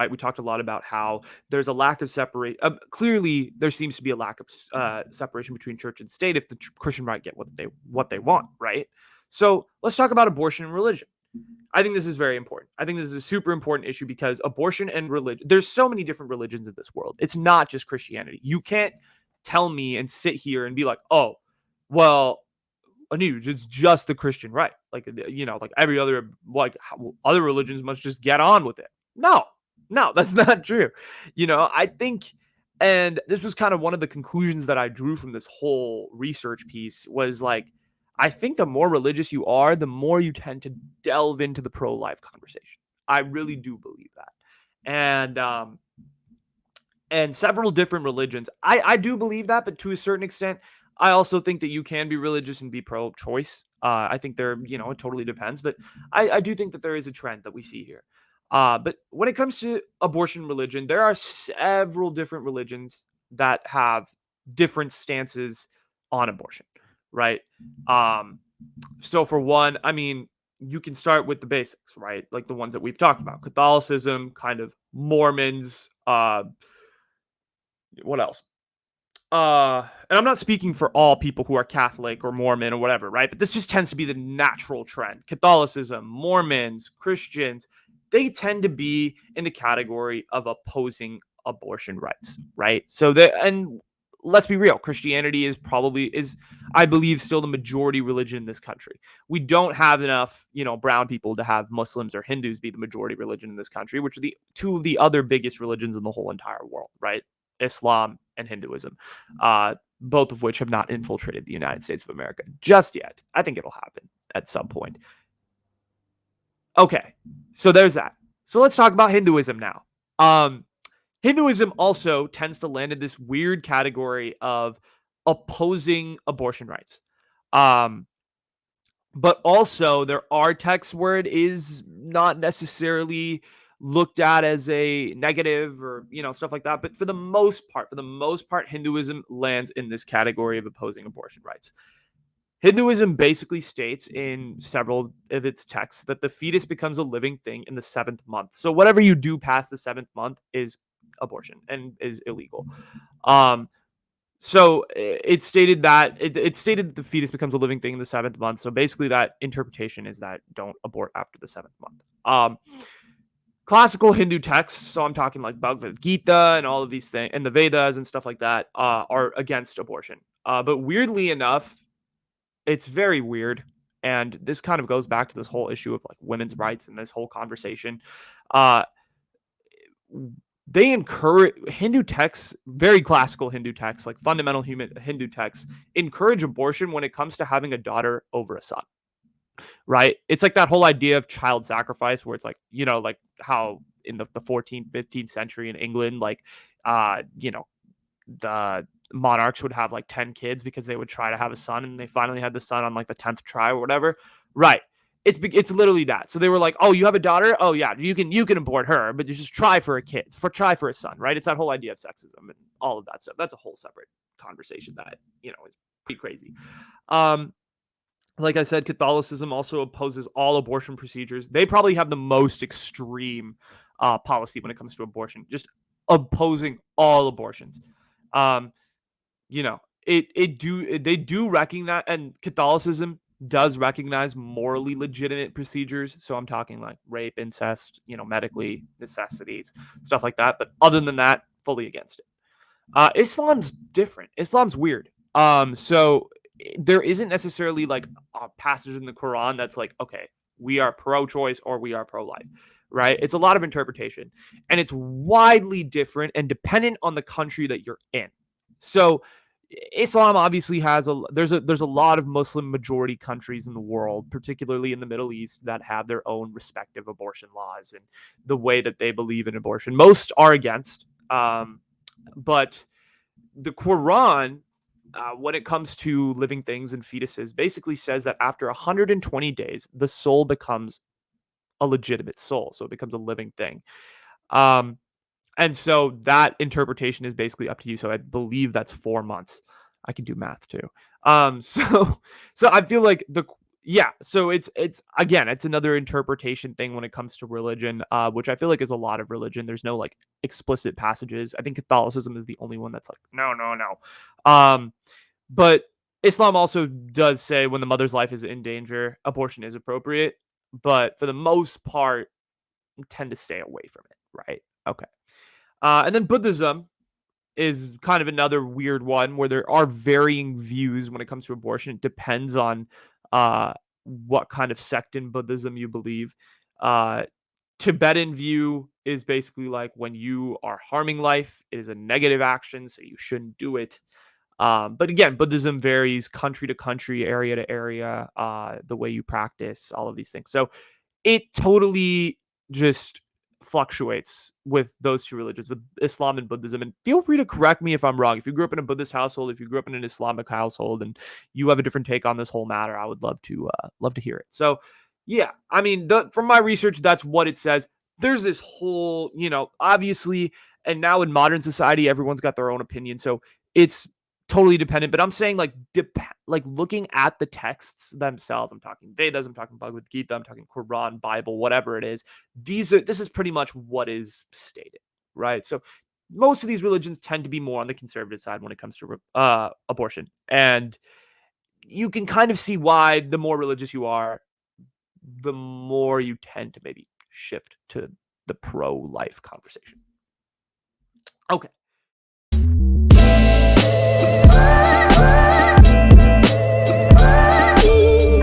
right? We talked a lot about how there's a lack of separate. Clearly, there seems to be a lack of separation between church and state if the Christian right get what they want, right? So let's talk about abortion and religion. I think this is very important. I think this is a super important issue because abortion and religion, there's so many different religions in this world. It's not just Christianity. You can't tell me and sit here and be like, oh, well, Anuj, it's just the Christian right. Like, like every other, like other religions must just get on with it. No, that's not true. I think, and this was kind of one of the conclusions that I drew from this whole research piece was like, I think the more religious you are, the more you tend to delve into the pro-life conversation. I really do believe that. And several different religions, I do believe that, but to a certain extent, I also think that you can be religious and be pro-choice. I think it totally depends, but I do think that there is a trend that we see here. But when it comes to abortion religion, there are several different religions that have different stances on abortion, right? So for one, I mean, you can start with the basics, right? Like the ones that we've talked about: Catholicism, kind of Mormons, what else? And I'm not speaking for all people who are Catholic or Mormon or whatever, right? But this just tends to be the natural trend. Catholicism, Mormons, Christians, they tend to be in the category of opposing abortion rights, right? And let's be real, Christianity is I believe, still the majority religion in this country. We don't have enough, brown people to have Muslims or Hindus be the majority religion in this country, which are the two of the other biggest religions in the whole entire world, right? Islam and Hinduism, both of which have not infiltrated the United States of America just yet. I think it'll happen at some point. Okay, so there's that. So let's talk about Hinduism now. Hinduism also tends to land in this weird category of opposing abortion rights. But also there are texts where it is not necessarily looked at as a negative or, stuff like that. But for the most part, Hinduism lands in this category of opposing abortion rights. Hinduism basically states in several of its texts that the fetus becomes a living thing in the 7th month. So whatever you do past the 7th month is abortion and is illegal. So it stated that the fetus becomes a living thing in the 7th month. So basically that interpretation is that don't abort after the 7th month. Classical Hindu texts, so I'm talking like Bhagavad Gita and all of these things, and the Vedas and stuff like that, are against abortion. But weirdly enough, it's very weird, and this kind of goes back to this whole issue of like women's rights and this whole conversation. They encourage Hindu texts, very classical Hindu texts, like fundamental Hindu texts, encourage abortion when it comes to having a daughter over a son. Right? It's like that whole idea of child sacrifice where it's like, like how in the 14th, 15th century in England, like, the monarchs would have like 10 kids because they would try to have a son and they finally had the son on like the 10th try or whatever. Right. It's literally that. So they were like, oh, you have a daughter? Oh yeah, you can abort her, but you just try for a son, right? It's that whole idea of sexism and all of that stuff. That's a whole separate conversation that, is pretty crazy. Like I said, Catholicism also opposes all abortion procedures. They probably have the most extreme policy when it comes to abortion, just opposing all abortions. They do recognize, and Catholicism does recognize morally legitimate procedures. So I'm talking like rape, incest, medically necessities, stuff like that. But other than that, fully against it. Islam's different. Islam's weird. So there isn't necessarily like a passage in the Quran that's like, okay, we are pro-choice or we are pro-life, right? It's a lot of interpretation, and it's widely different and dependent on the country that you're in. So Islam obviously there's a lot of Muslim majority countries in the world, particularly in the Middle East, that have their own respective abortion laws and the way that they believe in abortion. Most are against, but the Quran, when it comes to living things and fetuses, basically says that after 120 days, the soul becomes a legitimate soul. So it becomes a living thing. And so that interpretation is basically up to you. So I believe that's 4 months. I can do math too. So I feel like Yeah, so it's again, it's another interpretation thing when it comes to religion, which I feel like is a lot of religion. There's no like explicit passages. I think Catholicism is the only one that's like, no, no, no. But Islam also does say when the mother's life is in danger, abortion is appropriate. But for the most part, tend to stay away from it, right? Okay. And then Buddhism is kind of another weird one where there are varying views when it comes to abortion. It depends on what kind of sect in Buddhism you believe. Uh, Tibetan view is basically like when you are harming life, it is a negative action, so you shouldn't do it. But again, Buddhism varies country to country, area to area, the way you practice, all of these things. So it totally just fluctuates with those two religions, with Islam and Buddhism. And feel free to correct me if I'm wrong. If you grew up in a Buddhist household, if you grew up in an Islamic household, and you have a different take on this whole matter, I would love to hear it. So, yeah, I mean, from my research, that's what it says. There's this whole, obviously, and now in modern society, everyone's got their own opinion. So it's totally dependent, but I'm saying like like looking at the texts themselves. I'm talking Vedas, I'm talking Bhagavad Gita, I'm talking Quran, Bible, whatever it is. This is pretty much what is stated, right? So most of these religions tend to be more on the conservative side when it comes to abortion, and you can kind of see why the more religious you are, the more you tend to maybe shift to the pro-life conversation. Okay.